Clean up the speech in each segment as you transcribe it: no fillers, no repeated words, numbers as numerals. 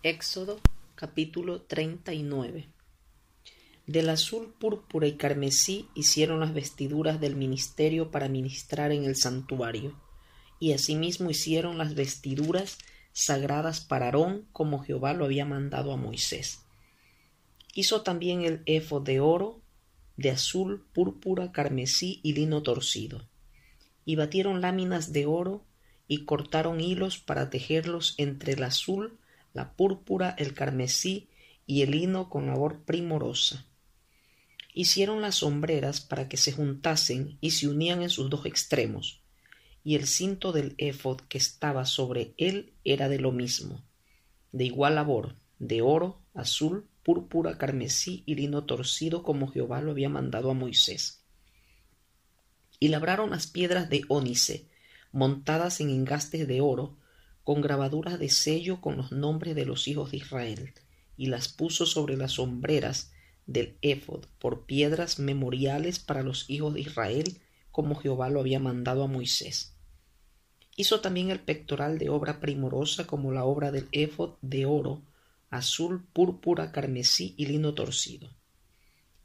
Éxodo capítulo 39. Del azul, púrpura y carmesí hicieron las vestiduras del ministerio para ministrar en el santuario, y asimismo hicieron las vestiduras sagradas para Aarón, como Jehová lo había mandado a Moisés. Hizo también el éfod de oro, de azul, púrpura, carmesí y lino torcido, y batieron láminas de oro y cortaron hilos para tejerlos entre el azul, la púrpura, el carmesí y el lino con labor primorosa. Hicieron las sombreras para que se juntasen y se unían en sus dos extremos, y el cinto del éfod que estaba sobre él era de lo mismo, de igual labor, de oro, azul, púrpura, carmesí y lino torcido, como Jehová lo había mandado a Moisés. Y labraron las piedras de ónice, montadas en engastes de oro, con grabaduras de sello con los nombres de los hijos de Israel, y las puso sobre las sombreras del éfod por piedras memoriales para los hijos de Israel, como Jehová lo había mandado a Moisés. Hizo también el pectoral de obra primorosa, como la obra del éfod, de oro, azul, púrpura, carmesí y lino torcido.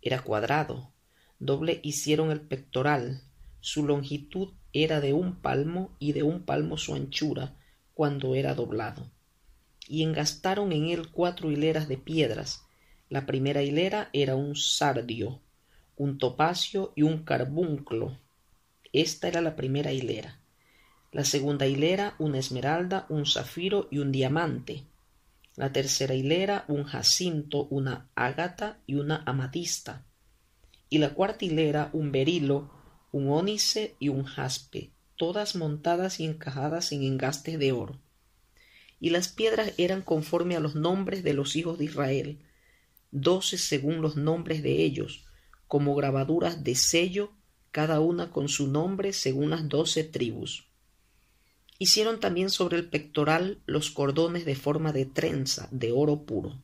Era cuadrado, doble hicieron el pectoral, su longitud era de 1 palmo y de 1 palmo su anchura cuando era doblado. Y engastaron en él 4 hileras de piedras. La primera hilera era un sardio, un topacio y un carbunclo. Esta era la primera hilera. La segunda hilera una esmeralda, un zafiro y un diamante. La tercera hilera un jacinto, una ágata y una amatista. Y la cuarta hilera un berilo, un ónice y un jaspe, todas montadas y encajadas en engastes de oro. Y las piedras eran conforme a los nombres de los hijos de Israel, 12 según los nombres de ellos, como grabaduras de sello, cada una con su nombre según las 12 tribus. Hicieron también sobre el pectoral los cordones de forma de trenza, de oro puro.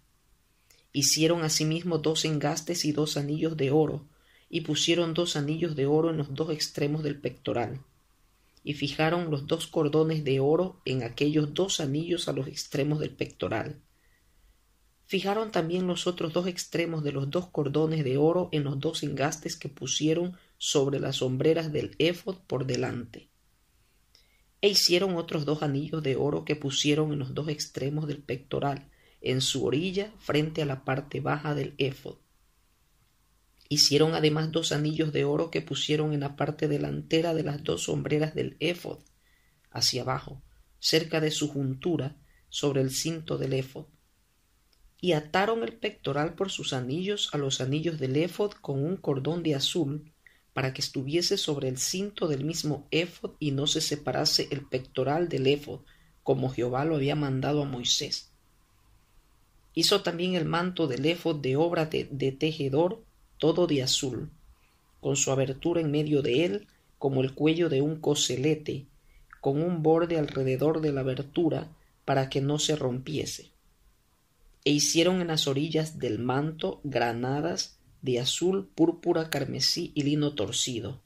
Hicieron asimismo 2 engastes y 2 anillos de oro, y pusieron 2 anillos de oro en los 2 extremos del pectoral, y fijaron los 2 cordones de oro en aquellos 2 anillos a los extremos del pectoral. Fijaron también los otros 2 extremos de los 2 cordones de oro en los 2 engastes que pusieron sobre las sombreras del éfod por delante. E hicieron otros 2 anillos de oro que pusieron en los 2 extremos del pectoral, en su orilla, frente a la parte baja del éfod. Hicieron además 2 anillos de oro que pusieron en la parte delantera de las 2 sombreras del éfod, hacia abajo, cerca de su juntura, sobre el cinto del éfod. Y ataron el pectoral por sus anillos a los anillos del éfod con un cordón de azul, para que estuviese sobre el cinto del mismo éfod y no se separase el pectoral del éfod, como Jehová lo había mandado a Moisés. Hizo también el manto del éfod de obra de tejedor, todo de azul, con su abertura en medio de él, como el cuello de un coselete, con un borde alrededor de la abertura, para que no se rompiese. E hicieron en las orillas del manto granadas de azul, púrpura, carmesí y lino torcido.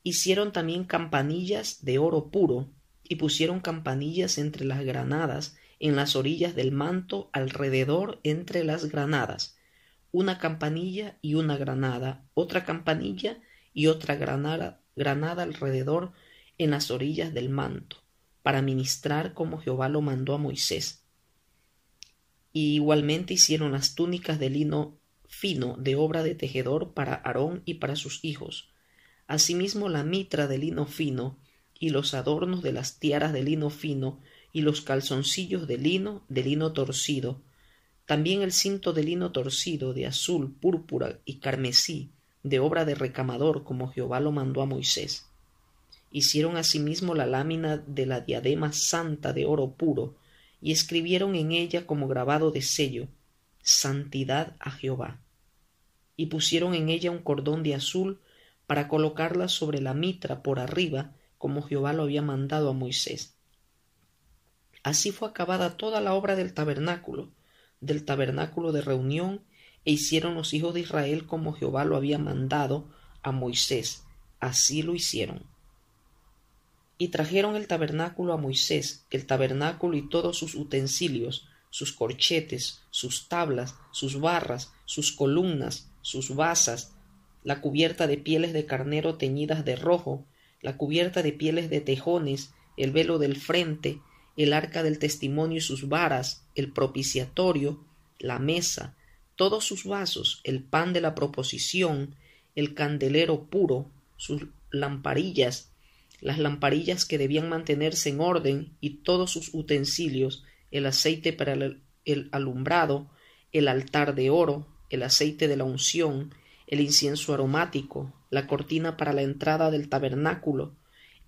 Hicieron también campanillas de oro puro, y pusieron campanillas entre las granadas, en las orillas del manto, alrededor entre las granadas, una campanilla y una granada, otra campanilla y otra granada alrededor en las orillas del manto, para ministrar como Jehová lo mandó a Moisés. Y igualmente hicieron las túnicas de lino fino de obra de tejedor para Aarón y para sus hijos, asimismo la mitra de lino fino y los adornos de las tiaras de lino fino y los calzoncillos de lino torcido, también el cinto de lino torcido de azul, púrpura y carmesí, de obra de recamador, como Jehová lo mandó a Moisés. Hicieron asimismo la lámina de la diadema santa de oro puro, y escribieron en ella como grabado de sello, Santidad a Jehová. Y pusieron en ella un cordón de azul para colocarla sobre la mitra por arriba, como Jehová lo había mandado a Moisés. Así fue acabada toda la obra del tabernáculo de reunión, e hicieron los hijos de Israel como Jehová lo había mandado a Moisés. Así lo hicieron. Y trajeron el tabernáculo a Moisés, el tabernáculo y todos sus utensilios, sus corchetes, sus tablas, sus barras, sus columnas, sus basas, la cubierta de pieles de carnero teñidas de rojo, la cubierta de pieles de tejones, el velo del frente, el arca del testimonio y sus varas, el propiciatorio, la mesa, todos sus vasos, el pan de la proposición, el candelero puro, sus lamparillas, las lamparillas que debían mantenerse en orden y todos sus utensilios, el aceite para el alumbrado, el altar de oro, el aceite de la unción, el incienso aromático, la cortina para la entrada del tabernáculo,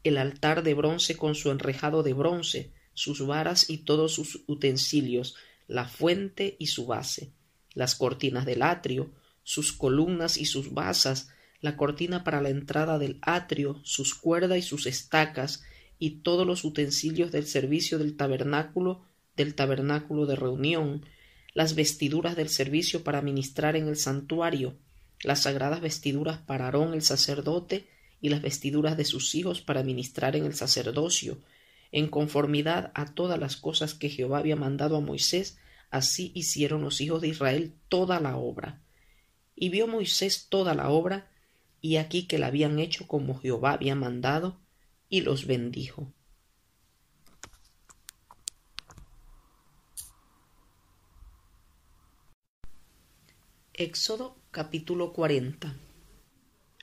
el altar de bronce con su enrejado de bronce, sus varas y todos sus utensilios, la fuente y su base, las cortinas del atrio, sus columnas y sus basas, la cortina para la entrada del atrio, sus cuerdas y sus estacas, y todos los utensilios del servicio del tabernáculo de reunión, las vestiduras del servicio para ministrar en el santuario, las sagradas vestiduras para Aarón el sacerdote y las vestiduras de sus hijos para ministrar en el sacerdocio, en conformidad a todas las cosas que Jehová había mandado a Moisés, así hicieron los hijos de Israel toda la obra. Y vio Moisés toda la obra, y aquí que la habían hecho como Jehová había mandado, y los bendijo. Éxodo capítulo 40.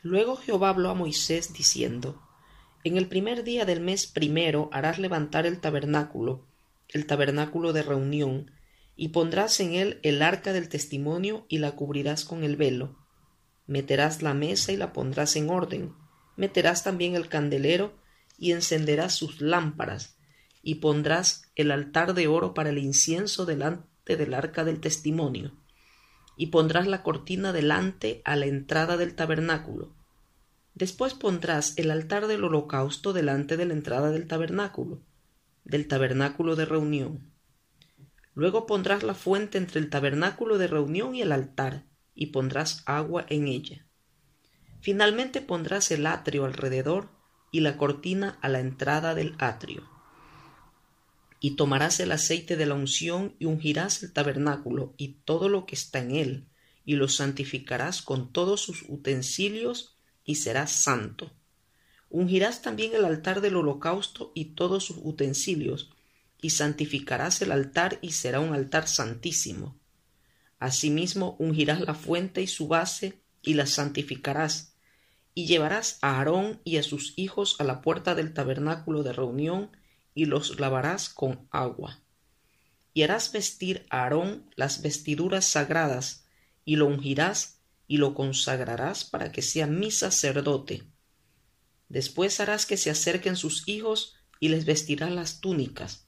Luego Jehová habló a Moisés diciendo: En el primer día del mes primero harás levantar el tabernáculo de reunión, y pondrás en él el arca del testimonio y la cubrirás con el velo. Meterás la mesa y la pondrás en orden. Meterás también el candelero y encenderás sus lámparas, y pondrás el altar de oro para el incienso delante del arca del testimonio. Y pondrás la cortina delante a la entrada del tabernáculo. Después pondrás el altar del holocausto delante de la entrada del tabernáculo de reunión. Luego pondrás la fuente entre el tabernáculo de reunión y el altar, y pondrás agua en ella. Finalmente pondrás el atrio alrededor y la cortina a la entrada del atrio. Y tomarás el aceite de la unción y ungirás el tabernáculo y todo lo que está en él, y lo santificarás con todos sus utensilios, y será santo. Ungirás también el altar del holocausto y todos sus utensilios, y santificarás el altar, y será un altar santísimo. Asimismo ungirás la fuente y su base, y la santificarás, y llevarás a Aarón y a sus hijos a la puerta del tabernáculo de reunión, y los lavarás con agua. Y harás vestir a Aarón las vestiduras sagradas, y lo ungirás, y lo consagrarás para que sea mi sacerdote. Después harás que se acerquen sus hijos, y les vestirás las túnicas,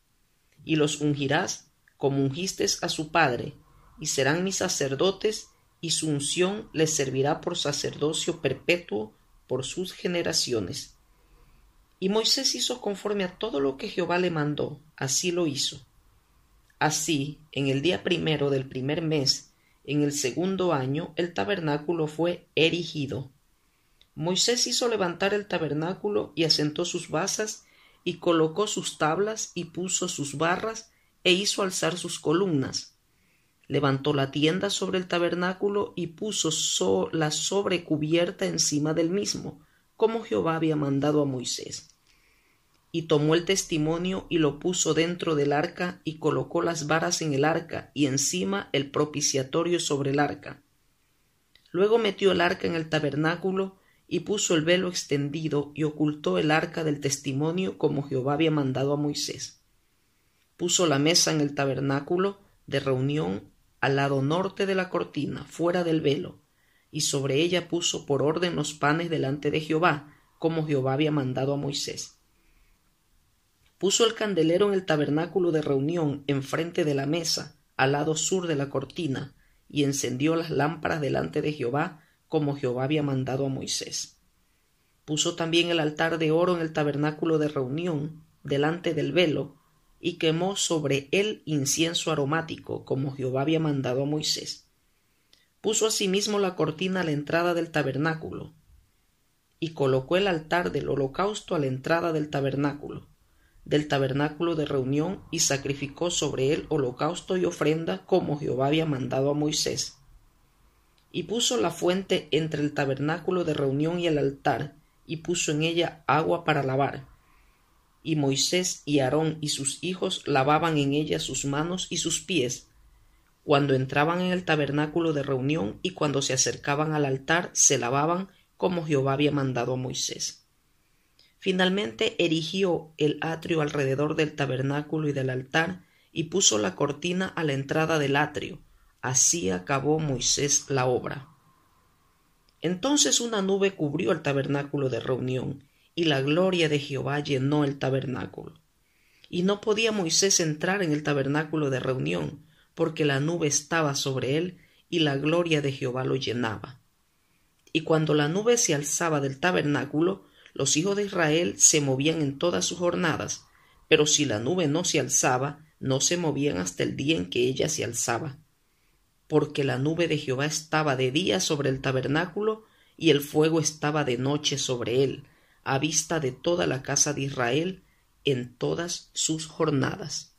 y los ungirás como ungiste a su padre, y serán mis sacerdotes, y su unción les servirá por sacerdocio perpetuo por sus generaciones. Y Moisés hizo conforme a todo lo que Jehová le mandó, así lo hizo. Así, en el día primero del primer mes, en el segundo año, el tabernáculo fue erigido. Moisés hizo levantar el tabernáculo y asentó sus basas, y colocó sus tablas, y puso sus barras, e hizo alzar sus columnas. Levantó la tienda sobre el tabernáculo y puso la sobrecubierta encima del mismo, como Jehová había mandado a Moisés. Y tomó el testimonio y lo puso dentro del arca, y colocó las varas en el arca, y encima el propiciatorio sobre el arca. Luego metió el arca en el tabernáculo, y puso el velo extendido, y ocultó el arca del testimonio, como Jehová había mandado a Moisés. Puso la mesa en el tabernáculo de reunión al lado norte de la cortina, fuera del velo, y sobre ella puso por orden los panes delante de Jehová, como Jehová había mandado a Moisés. Puso el candelero en el tabernáculo de reunión enfrente de la mesa, al lado sur de la cortina, y encendió las lámparas delante de Jehová, como Jehová había mandado a Moisés. Puso también el altar de oro en el tabernáculo de reunión, delante del velo, y quemó sobre él incienso aromático, como Jehová había mandado a Moisés. Puso asimismo la cortina a la entrada del tabernáculo, y colocó el altar del holocausto a la entrada del tabernáculo. del tabernáculo de reunión y sacrificó sobre él holocausto y ofrenda como Jehová había mandado a Moisés. Y puso la fuente entre el tabernáculo de reunión y el altar, y puso en ella agua para lavar. Y Moisés y Aarón y sus hijos lavaban en ella sus manos y sus pies, cuando entraban en el tabernáculo de reunión, y cuando se acercaban al altar se lavaban como Jehová había mandado a Moisés. Finalmente erigió el atrio alrededor del tabernáculo y del altar, y puso la cortina a la entrada del atrio. Así acabó Moisés la obra. Entonces una nube cubrió el tabernáculo de reunión, y la gloria de Jehová llenó el tabernáculo. Y no podía Moisés entrar en el tabernáculo de reunión, porque la nube estaba sobre él, y la gloria de Jehová lo llenaba. Y cuando la nube se alzaba del tabernáculo, los hijos de Israel se movían en todas sus jornadas, pero si la nube no se alzaba, no se movían hasta el día en que ella se alzaba. Porque la nube de Jehová estaba de día sobre el tabernáculo, y el fuego estaba de noche sobre él, a vista de toda la casa de Israel en todas sus jornadas.